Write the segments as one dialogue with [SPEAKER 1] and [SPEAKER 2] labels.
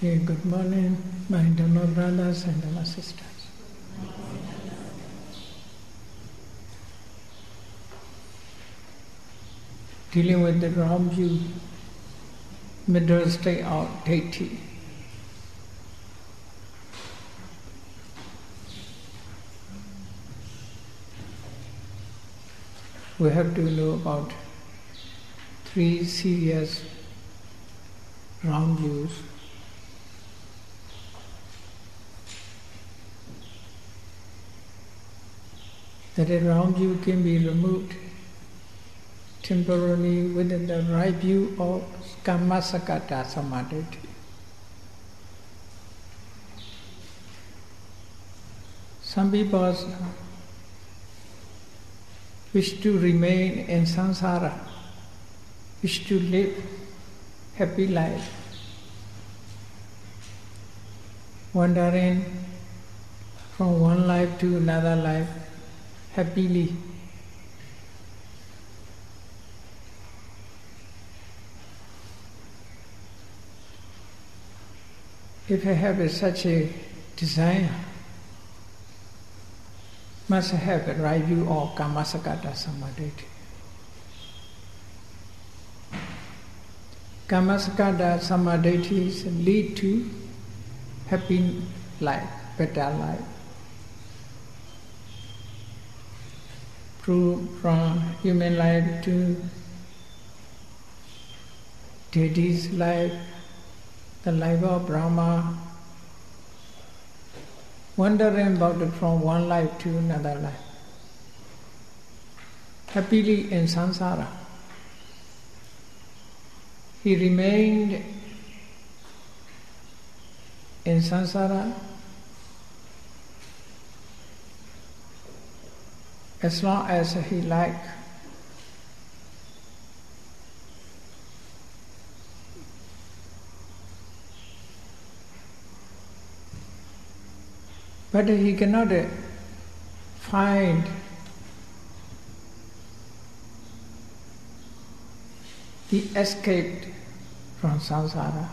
[SPEAKER 1] Okay, good morning, my Dhamma brothers and Dhamma sisters. Dealing with the wrong view, middle state of Ditthi. We have to know about 3 serious wrong views. That a wrong view can be removed temporarily within the right view of Kammasakata Samadhi. Some people wish to remain in samsara, wish to live happy life, wandering from one life to another life happily. If I have such a desire, must have the right view of Kammasakata Samadhi. Kammasakata Samadhi lead to happy life, better life. From human life to deity's life, the life of Brahma, wandering about from one life to another life, happily in samsara. He remained in samsara as long as he liked. But he cannot find the escape from samsara.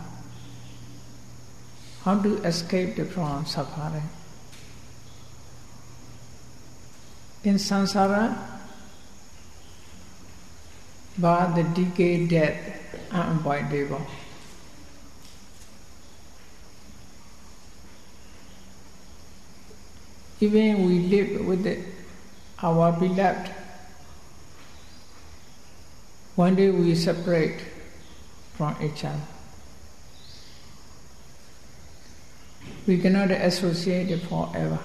[SPEAKER 1] How to escape from suffering? In samsara, birth, the decay, death are unavoidable. Even we live with our beloved, one day we separate from each other. We cannot associate forever.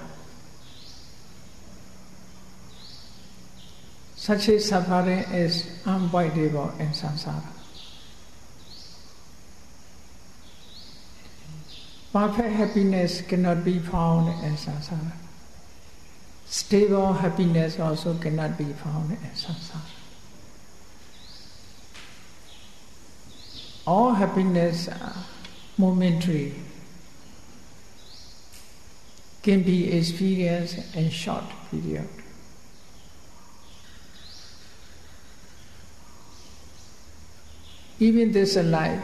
[SPEAKER 1] Such a suffering is unavoidable in samsara. Perfect happiness cannot be found in samsara. Stable happiness also cannot be found in samsara. All happiness are momentary, can be experienced in short period. Even this life,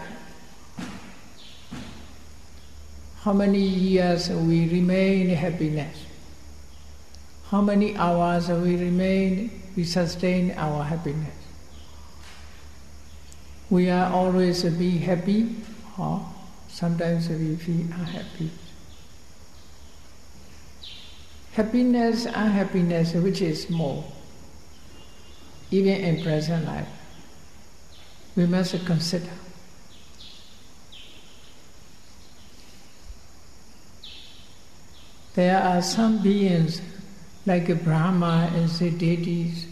[SPEAKER 1] how many years we remain in happiness? How many hours we sustain our happiness? We are always be happy, or sometimes we feel unhappy. Happiness, unhappiness, which is more? Even in present life, we must consider. There are some beings like Brahma and the deities.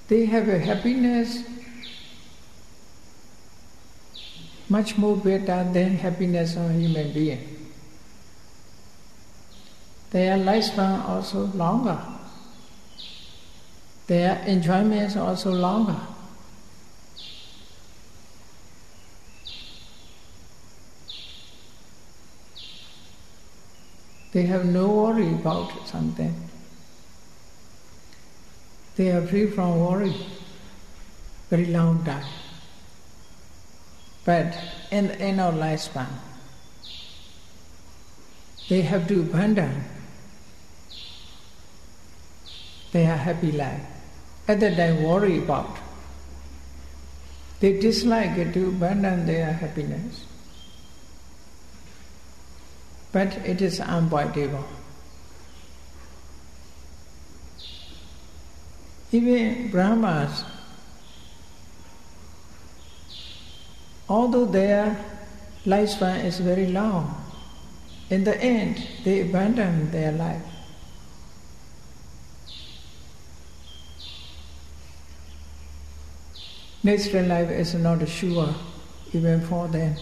[SPEAKER 1] They have a happiness much more better than happiness of a human being. Their lifespan also longer. Their enjoyments also longer. They have no worry about something. They are free from worry very long time. But in the end of lifespan, they have to abandon their happy life. At that time, worry about. They dislike it to abandon their happiness. But it is unavoidable. Even Brahmas, although their lifespan is very long, in the end they abandon their life. Natural life is not sure even for them.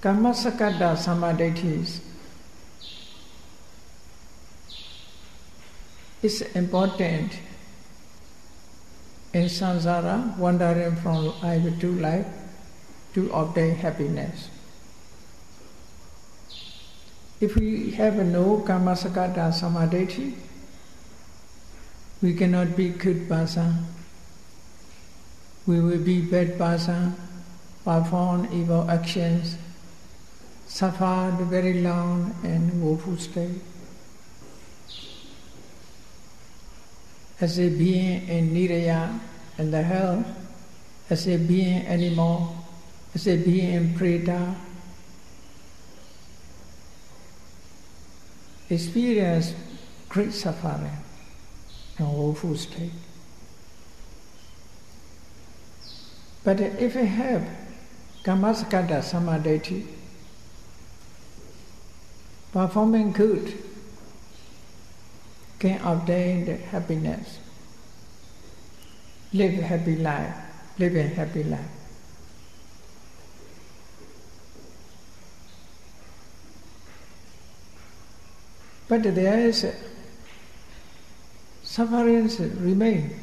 [SPEAKER 1] Kammasakata samadhis is important in samsara, wandering from life to life to obtain happiness. If we have no kammasakata samadhi, we cannot be good person. We will be bad person, perform evil actions, suffer the very long and woeful state. As a being in niraya, in the hell, as a being animal, as a being in preta, experience great suffering and woeful state. But if we have kammasakata samadhi, performing good can obtain the happiness, live a happy life, live a happy life. But there is sufferings remain.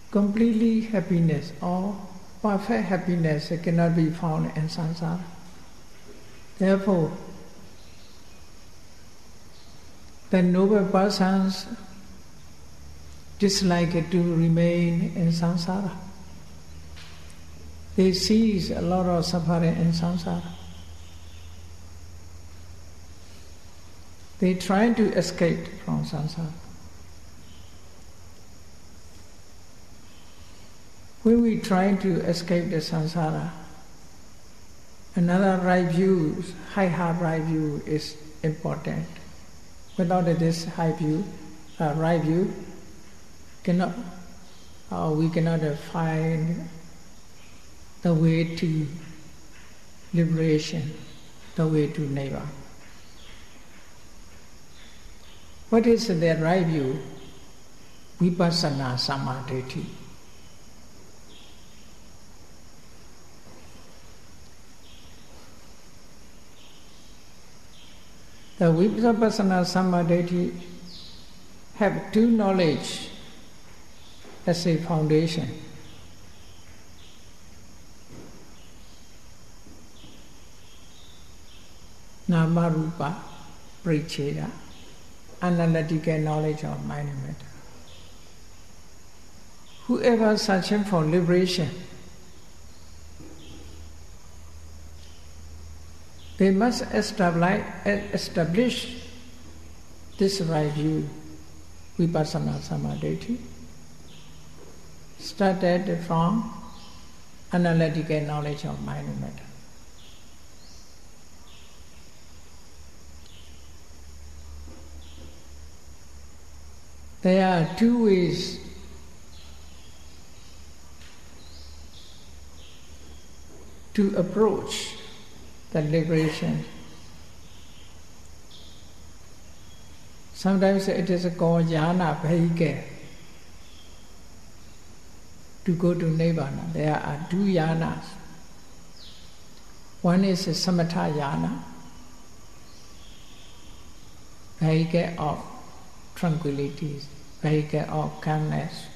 [SPEAKER 1] Completely happiness or perfect happiness cannot be found in samsara. Therefore, the noble persons dislike to remain in samsara. They see a lot of suffering in samsara. They try to escape from samsara. When we try to escape the samsara, another right view, higher right view is important. Without this high view, right view, we cannot find the way to liberation, the way to nirvana. What is the right view? Vipassana samadhi. The Vipassana samadhi have two knowledge as a foundation. Nama rupa paricheda, analytical knowledge of mind and matter. Whoever searching for liberation, they must establish this right view, Vipassana samadhi, started from analytical knowledge of mind and matter. There are two ways to approach the liberation. Sometimes it is called jhana vehicle to go to nirvana. There are two jhanas. One is a samatha jhana, vehicle of tranquility, vehicle of calmness.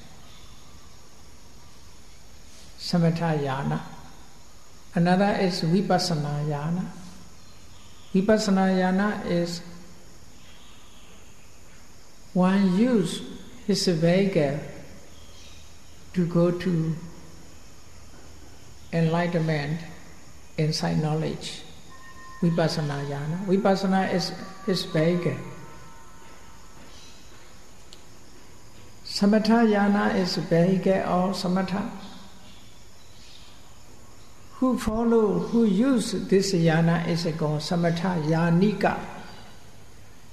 [SPEAKER 1] Samatha jhana. Another is Vipassana jhana. Vipassana jhana is one use his vehicle to go to enlightenment, insight knowledge, Vipassana jhana. Vipassana is his vehicle. Samatha jhana is vehicle of samatha. Who use this jhana is called samatha yanika.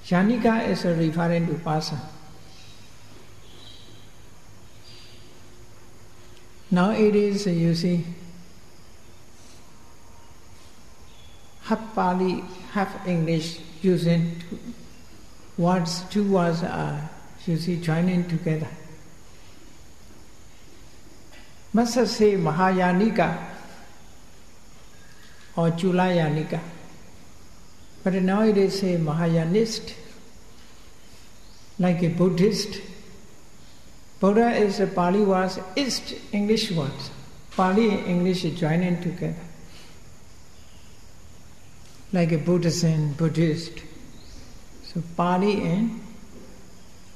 [SPEAKER 1] Yanika is referring to person. Nowadays, you see, half Pali, half English, using two words are, you see, joining together. Must say Mahayanika or Chulayanika. But nowadays say Mahayanist, like a Buddhist. Buddha is a Pali word, East English word. Pali and English joining together. Like a Buddhism, Buddhist. So Pali and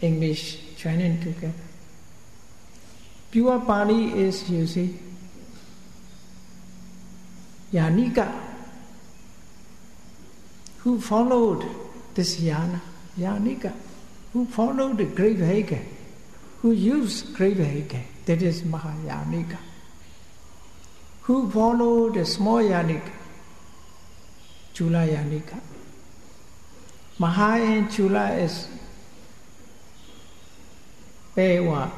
[SPEAKER 1] English joining together. Pure Pali is, you see, Yanika, who followed this Yana, Yanika, who followed the great vehicle, who used great vehicle, that is Mahayanika. Who followed the small Yanika, Chula Yanika. Maha and Chula is pair words,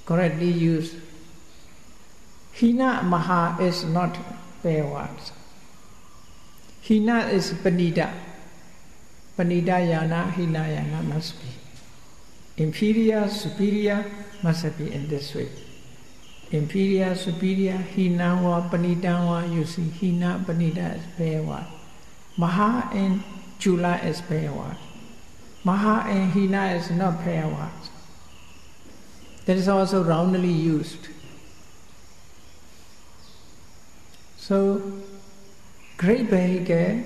[SPEAKER 1] correctly used. Hina Maha is not pair words. Hina is Panida. Panida Yana, Hina Yana must be. Inferior, superior must be in this way. Inferior, superior, Hina wa Panida wa, you see, Hina, Panida is pair word. Maha and Chula is pair word. Maha and Hina is not pair words. That is also roundly used. So, great vehicle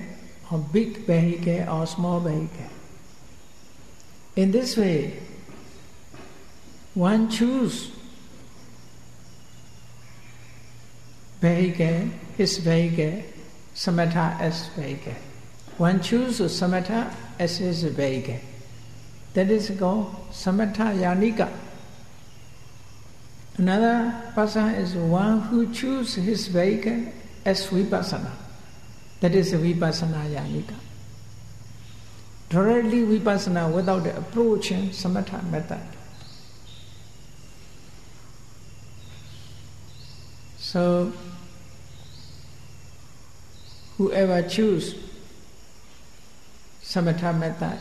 [SPEAKER 1] or big vehicle or small vehicle. In this way, one choose vehicle, his vehicle, samatha as vehicle. One choose samatha as his vehicle. That is called samatha yanika. Another person is one who chooses his vehicle as vipassana. That is vipassana yanika. Directly vipassana without the approach and samatha method. So, whoever choose samatha method,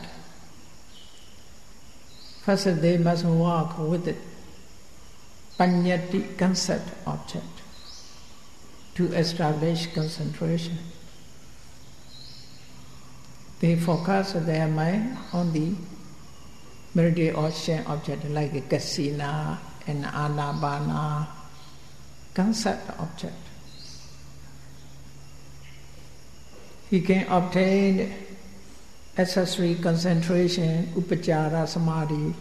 [SPEAKER 1] first they must walk with the panyati concept object to establish concentration. They focus their mind on the meridian ocean object like a kasina and anapana concept object. He can obtain accessory concentration, upachara samadhi.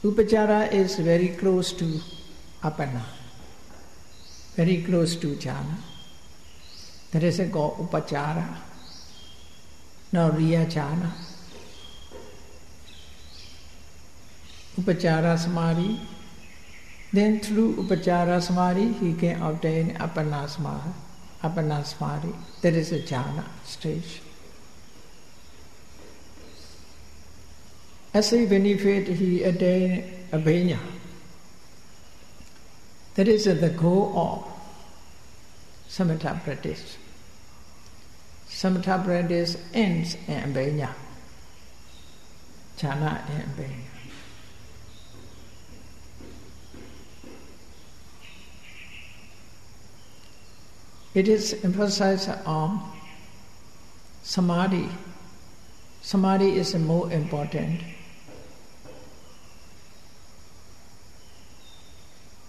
[SPEAKER 1] Upachara is very close to apana, very close to jhana. That is called upachara. Now riya jhana. Upachara samadhi. Then through upachara samadhi he can obtain apana samadhi. Apana samadhi. That is a jhana stage. As a benefit he attained abhidhamma. That is the goal of samatha practice. Samatha practice ends in abhidhamma. Jhana and abhidhamma. It is emphasized on samadhi. Samadhi is more important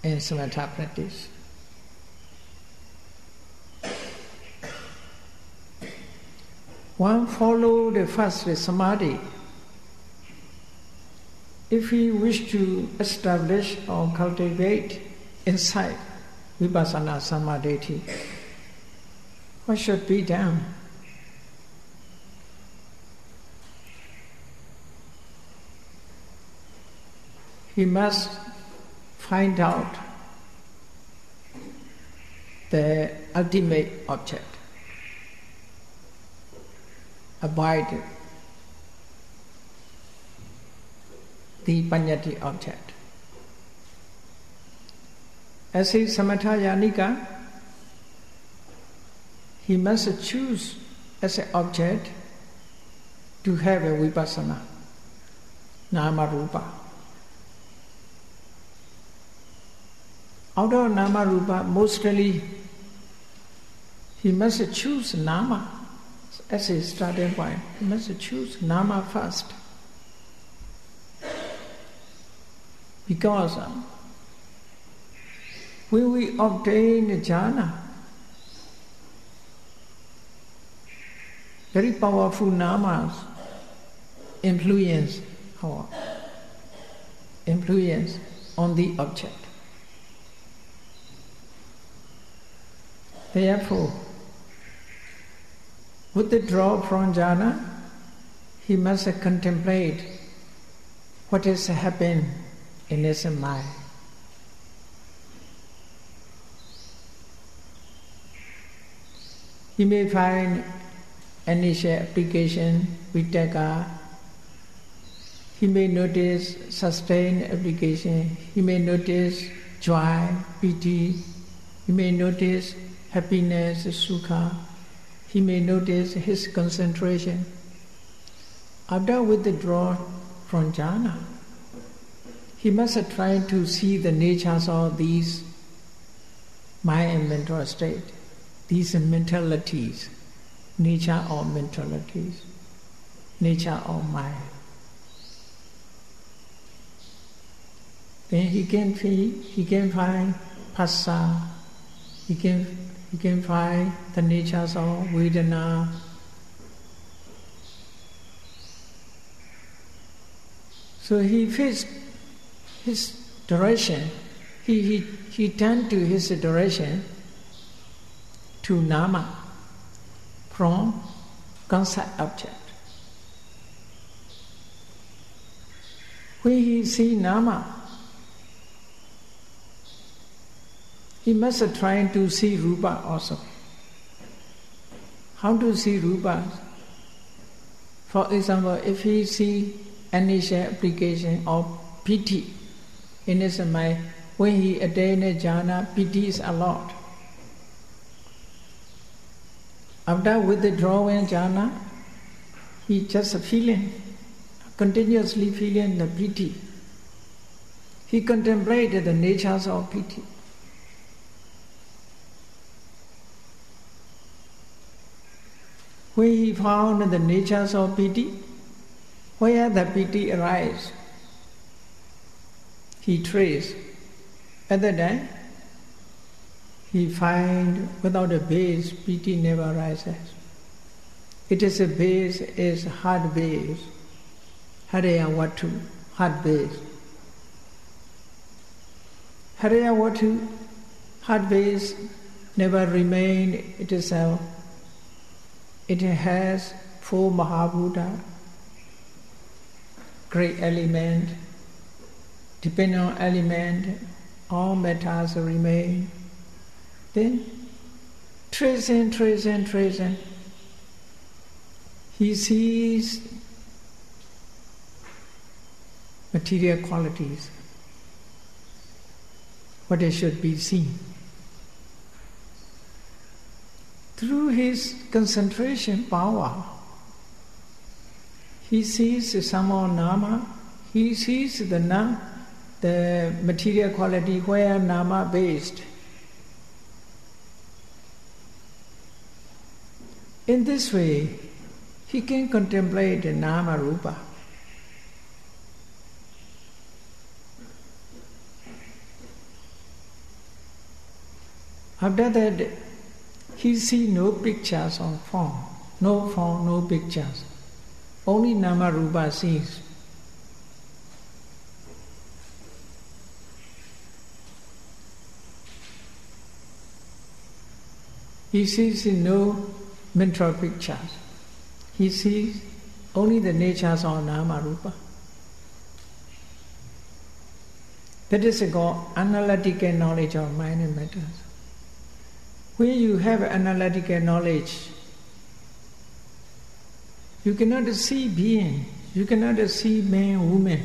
[SPEAKER 1] in samatha practice. One follow the first samadhi, if we wish to establish or cultivate insight, Vipassana Samadhi, what should be done? He must find out the ultimate object, avoid the Panyati object. As a Samatha Yanika, he must choose as an object to have a Vipassana, Nama Rupa. Out of Nama Rupa, mostly he must choose Nama as a starting point. He must choose Nama first. Because when we obtain jhana, very powerful namas influence on the object. Therefore, withdraw from jhana, he must contemplate what has happened in his mind. He may find initial application, vitaka. He may notice sustained application. He may notice joy, piti. He may notice happiness, sukha. He may notice his concentration. After withdrawal from jhana, he must try to see the natures of these mind and mental state, these mentalities, nature of mentalities, nature of mind. Then he can find phassa, he can find the natures of vedana. So he faced his direction, he turned to his direction to nama from concept object. When he see nama, he must try to see rupa also. How to see rupa? For example, if he see initial application of piti in his mind, when he attains jhana, piti is a lot. After withdrawing jhana, he just continuously feeling the piti. He contemplated the natures of piti. When he found the natures of piti, where the piti arises, he traced. At that time, he find without a base, piti never arises. It is a base, is hard base. Haraya Vatu, hard base. Haraya Vatu, hard base, never remain itself. It has 4 Mahabhuta, great element. Depending on element, all matters remain. Then, tracing, he sees material qualities, what it should be seen. Through his concentration power, he sees some of nama, he sees the material quality where nama based. In this way, he can contemplate the nama rupa. After that, he see no pictures of form, no pictures. Only nama rupa sees. He sees no mental pictures. He sees only the natures of nama rupa. That is called analytical knowledge of mind and matters. When you have analytical knowledge, you cannot see being, you cannot see man, woman.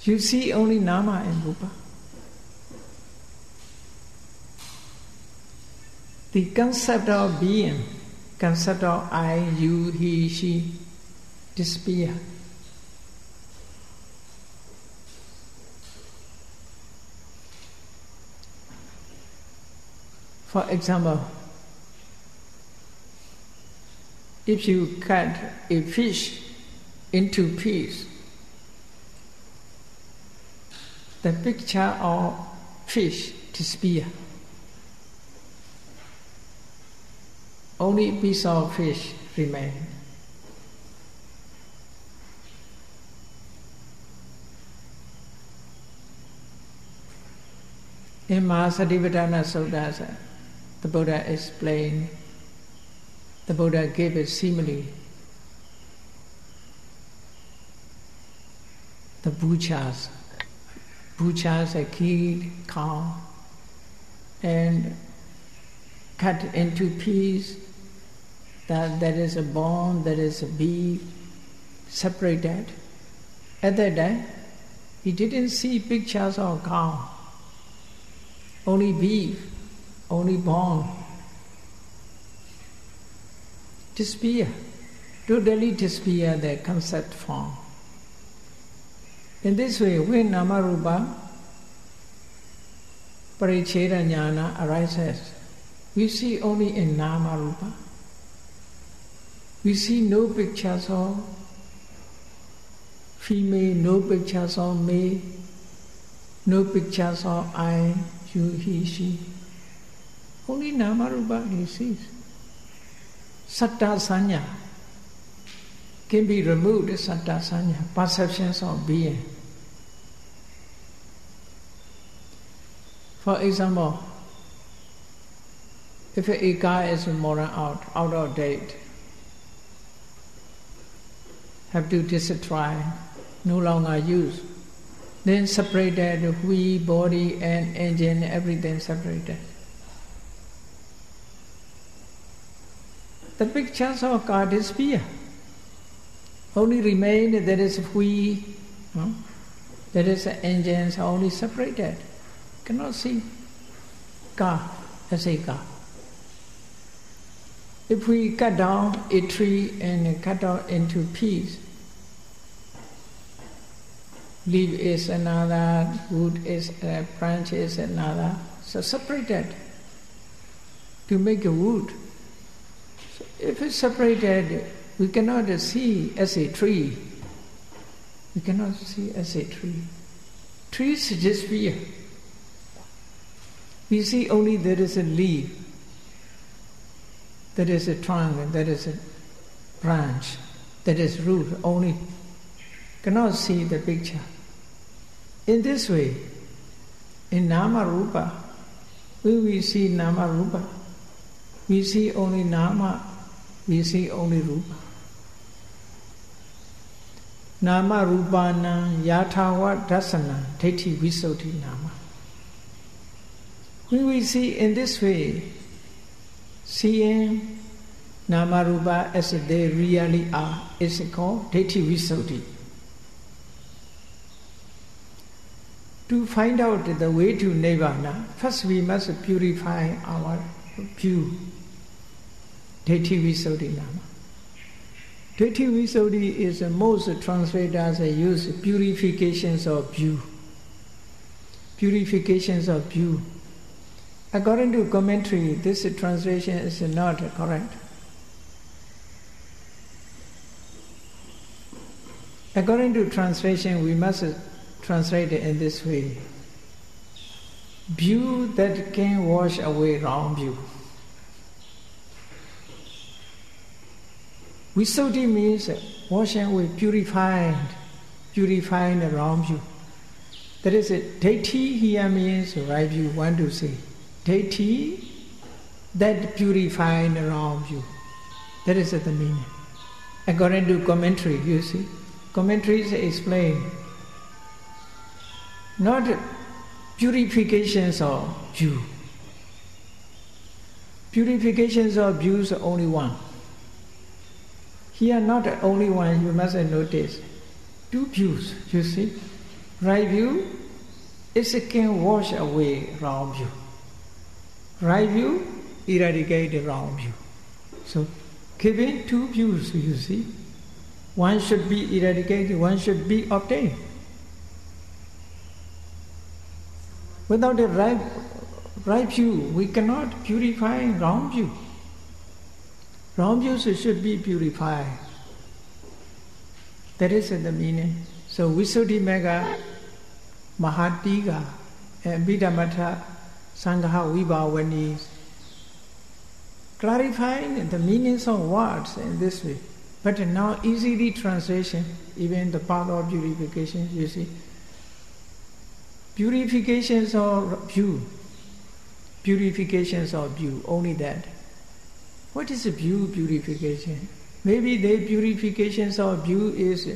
[SPEAKER 1] You see only nama and rupa. The concept of being, concept of I, you, he, she, disappear. For example, if you cut a fish into pieces, the picture of fish disappears. Only piece of fish remains. In Mahasatipatthana Sutta, the Buddha explained, the Buddha gave a simile. The butchers are killed cow and cut into pieces. That is a bone, that is a beef, separated. At that time, he didn't see pictures of cow, only beef, only bone. Disappear, totally disappear the concept form. In this way, when Namarupa Paricheda Jnana arises, we see only in Namarupa. We see no pictures of female, no pictures of male, no pictures of I, you, he, she. Only Namarupa he sees. Satta Sanya can be removed, Satta Sanya, perceptions of being. For example, if a car is more out of date, have to destroy, no longer use, then separated wheel, body and engine, everything separated. The pictures of car disappear. Only remain there is wheel, there is engines, only separated. Cannot see car as a car. If we cut down a tree and cut out into pieces, leaf is another, wood is a branch is another, so separated to make a wood. So if it's separated, we cannot see as a tree. We cannot see as a tree. Trees disappear. We see only there is a leaf, there is a trunk, there is a branch, there is root only. Cannot see the picture. In this way, in Nama Rupa, when we see Nama Rupa, we see only Nama, we see only Rupa. Nama Rupana Yathawa Dasana Diṭṭhi-Visuddhi Nama. When we see in this way, seeing Nama Rupa as they really are, is called Diṭṭhi-Visuddhi. To find out the way to Nirvana, first we must purify our view. Diṭṭhi-Visuddhi Nama. Diṭṭhi-Visuddhi is the most translators use purifications of view. Purifications of view. According to commentary, this translation is not correct. According to translation, we must translate it in this way. View that can wash away wrong view. Visuddhi means washing away, purifying the wrong view. That is it. Ditthi here means right view, want to say. Ditthi that purified around you. That is the meaning. According to commentary, you see, commentaries explain not purifications of view. Purifications of views are only one. Here not only one, you must notice. Two views, you see. Right view, it can wash away wrong view. Right view, eradicate the wrong view. So, given two views, you see. One should be eradicated, one should be obtained. Without the right view, we cannot purify wrong view. Wrong views should be purified. That is the meaning. So Visuddhi Magga, Mahatiga, and Abhidhamma Sangha Vibhavani, clarifying the meanings of words in this way. But now easily translation, even the part of purification, you see. Purifications of view. Purifications of view, only that. What is a view purification? Maybe the purifications of view is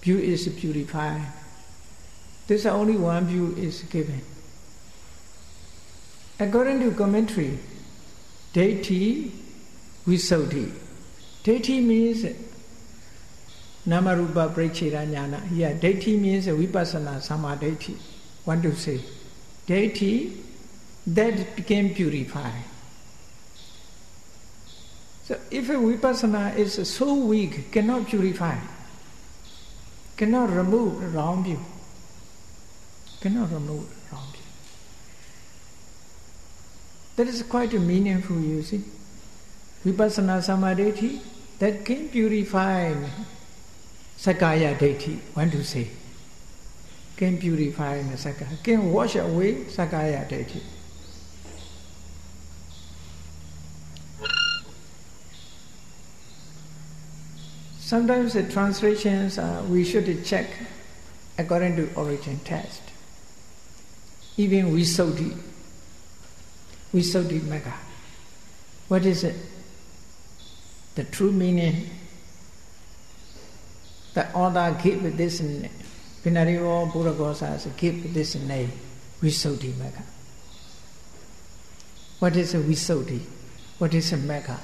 [SPEAKER 1] purified. This only one view is given. According to commentary, Diṭṭhi-Visuddhi. Diṭṭhi means Namarupa Paricheda Jnana. Here, Diṭṭhi means Vipassana Samadhi. Want to say, Diṭṭhi, that became purified. So if a Vipassana is so weak, cannot purify, cannot remove the wrong view. Cannot remove the wrong view. That is quite meaningful, you see. Vipassana Samadhi, that can purify Sakaya Diṭṭhi, want to say. Can purify Sakaya, can wash away Sakaya Diṭṭhi. Sometimes the translations, we should check according to origin text. Even Visuddhi Magga. What is it? The true meaning. The author gave this name. Pinarivo Buddha gave this name, Visuddhi Magga. What is a Visuddhi? What is a Magga?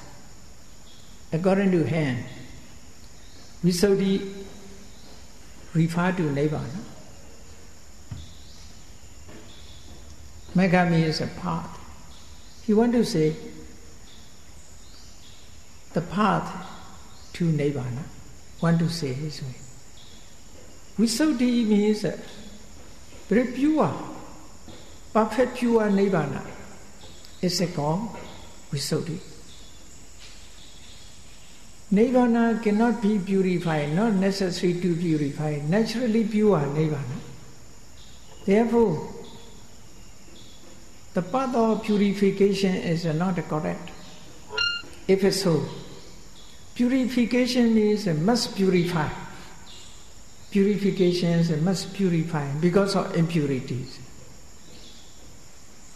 [SPEAKER 1] According to him, Visuddhi refer to Nibbana. Magga means a path. He want to say the path to Nibbana. Want to say his way. Visuddhi means very pure, perfect pure Nibbana. It's called Visuddhi. Nibbana cannot be purified, not necessary to purify, naturally pure Nibbana. Therefore, the path of purification is not correct. If it's so, purification means must purify. Purifications must purify because of impurities.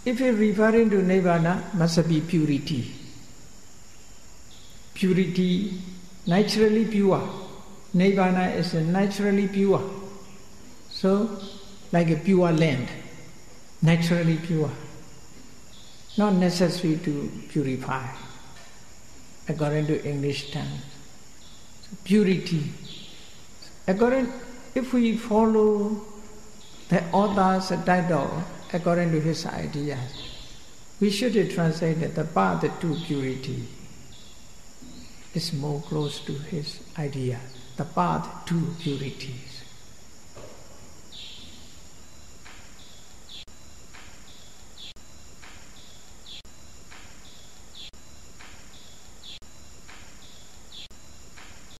[SPEAKER 1] If you're referring to Nibbana, must be purity. Purity, naturally pure. Nibbana is naturally pure. So, like a pure land, naturally pure. Not necessary to purify, according to English terms. So, purity. If we follow the author's title according to his ideas, we should translate the path to purity. Is more close to his idea, the path to purity.